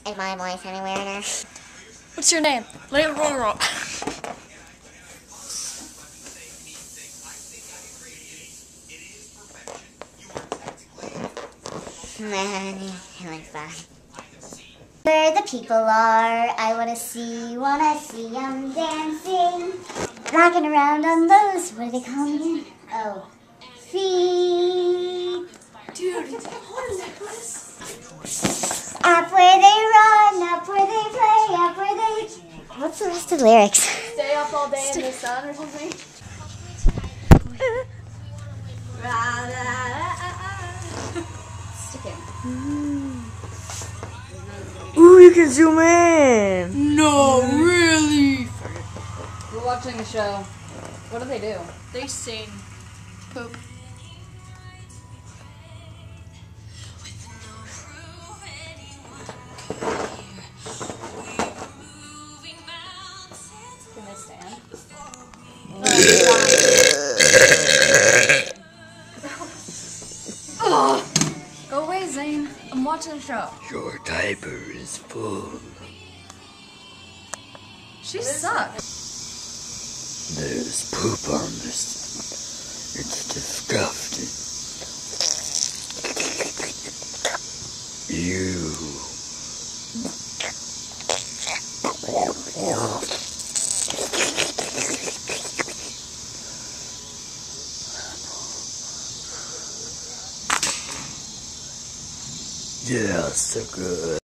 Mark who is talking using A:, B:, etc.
A: Is my voice any weirder?
B: What's your name? Layla Roll.
A: Where the people are, I wanna see them dancing. Rocking around on those, what do they call them again? Oh, feet.
B: Dude, it's a horn necklace.
A: Up where they run, up where they play, up where they... What's the rest of the lyrics?
B: Stay up all day in the sun or something. Stick it.
C: Ooh, you can zoom in.
B: No, really?
D: We're watching a show. What do?
B: They sing. Poop.
D: Can they stand?
B: Go away, Zane. I'm watching a show.
C: Your diaper is full.
B: She sucks.
C: There's poop on this. It's disgusting. You. Yeah, so good.